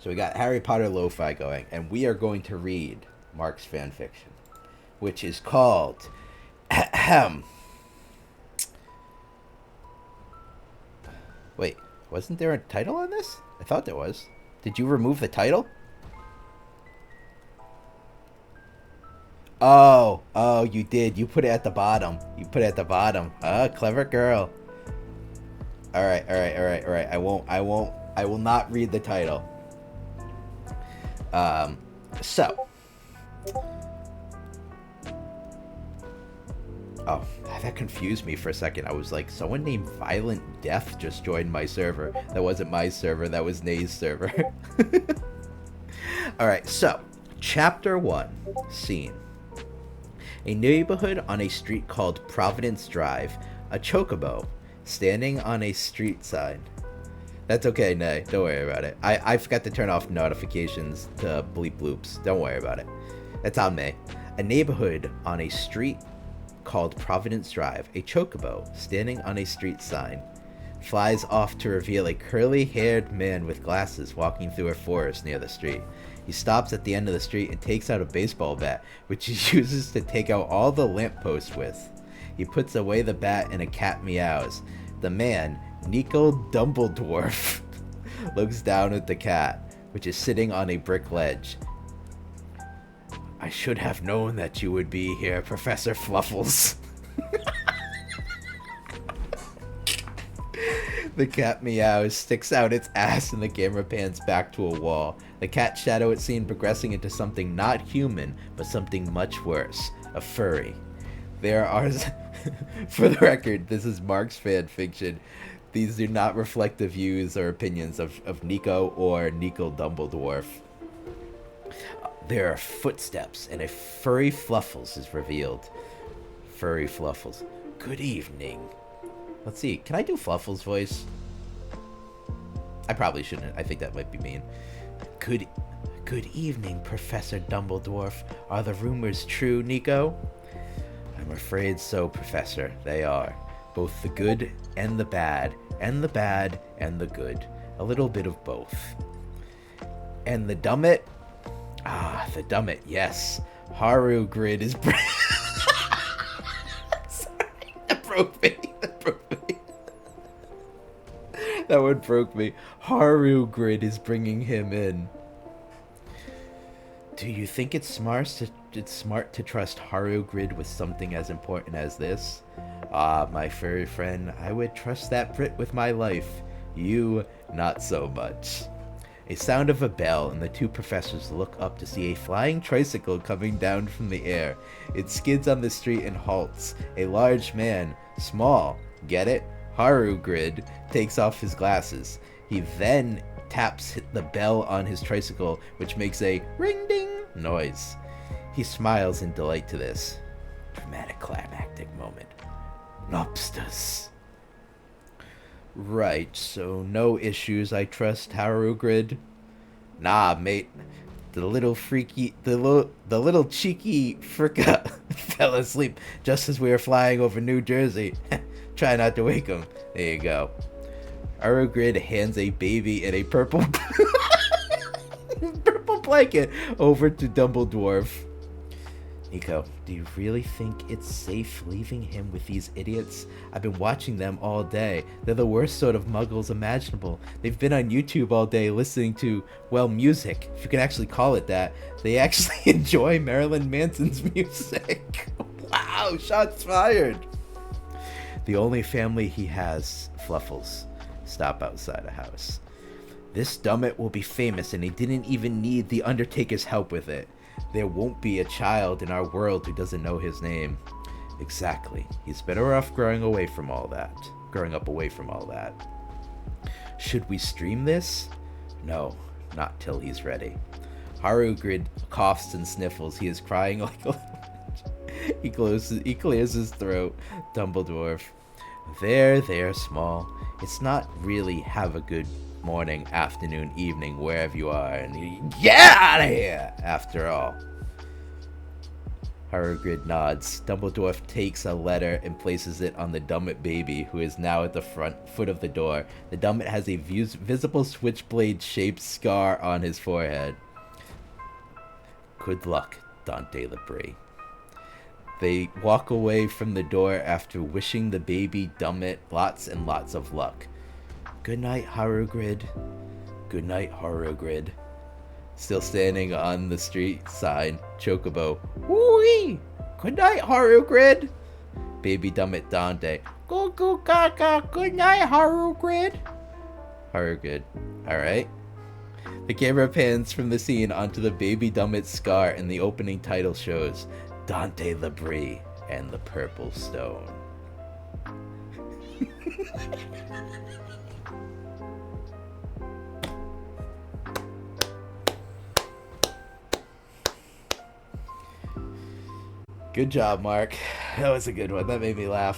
So we got Harry Potter lo-fi going, and we are going to read Mark's fanfiction, which is called Ahem. Wait, wasn't there a title on this? I thought there was. Did you remove the title? Oh, you did. You put it at the bottom. Ah, clever girl. All right. I will not read the title. So. Oh, that confused me for a second. I was like, someone named Violent Death just joined my server. That wasn't my server, that was Nay's server. Alright, so, Chapter 1, Scene. A neighborhood on a street called Providence Drive. A chocobo, standing on a street sign. That's okay, Nay, don't worry about it. I forgot to turn off notifications to bleep bloops. Don't worry about it. That's on me. A neighborhood on a street called Providence Drive. A chocobo, standing on a street sign, flies off to reveal a curly-haired man with glasses walking through a forest near the street. He stops at the end of the street and takes out a baseball bat, which he uses to take out all the lampposts with. He puts away the bat and a cat meows. The man, Nico Dumbledore, looks down at the cat, which is sitting on a brick ledge. I should have known that you would be here, Professor Fluffles. The cat meows, sticks out its ass, and the camera pans back to a wall. The cat shadow is seen progressing into something not human, but something much worse. A furry. There are... For the record, this is Mark's fanfiction. These do not reflect the views or opinions of Nico or Nico Dumbledore. There are footsteps, and a furry Fluffles is revealed. Furry Fluffles. Good evening. Let's see, can I do Fluffles' voice? I probably shouldn't. I think that might be mean. Good evening, Professor Dumbledore. Are the rumors true, Nico? I'm afraid so, Professor. They are. Both the good and the bad, and the bad and the good. A little bit of both. And the dummit? Ah, the dummit, yes. Haru Grid is... Sorry, that broke me. That one broke me. Haru Grid is bringing him in. Do you think it's smart to trust Haru Grid with something as important as this? Ah, my furry friend, I would trust that Brit with my life. You, not so much. A sound of a bell, and the two professors look up to see a flying tricycle coming down from the air. It skids on the street and halts. A large man, small, get it? Haru Grid, takes off his glasses. He then taps the bell on his tricycle, which makes a ring-ding noise. He smiles in delight to this. Dramatic climactic moment. Lobsters. Right, so no issues, I trust, Haru Grid. Nah, mate. The little cheeky fricka fell asleep just as we were flying over New Jersey. Try not to wake him. There you go. Haru Grid hands a baby in a purple purple blanket over to Dumbledore. Nico, do you really think it's safe leaving him with these idiots? I've been watching them all day. They're the worst sort of muggles imaginable. They've been on YouTube all day listening to, well, music, if you can actually call it that. They actually enjoy Marilyn Manson's music. Wow, shots fired. The only family he has, Fluffles, stop outside a house. This dummit will be famous, and he didn't even need the Undertaker's help with it. There won't be a child in our world who doesn't know his name. Exactly. He's better off growing up away from all that. Should we stream this? No, not till he's ready. Haru Grid coughs and sniffles. He is crying like a... He clears his throat. Dumbledore. There, Small. It's not really have a good morning, afternoon, evening, wherever you are, and get out of here, after all. Harrogrid nods. Dumbledore takes a letter and places it on the Dummett baby, who is now at the foot of the door. The Dummett has a visible switchblade-shaped scar on his forehead. Good luck, Dante Labrie. They walk away from the door after wishing the baby Dummett lots and lots of luck. Good night, Harrogrid. Good night, Harrogrid. Still standing on the street sign, Chocobo. Woo-wee! Good night, Harrogrid. Baby Dummett Dante. Goo goo gaga. Good night, Harrogrid. Harrogrid. Alright. The camera pans from the scene onto the baby Dummett scar, and the opening title shows Dante Labrie and the Purple Stone. Good job, Mark. That was a good one. That made me laugh.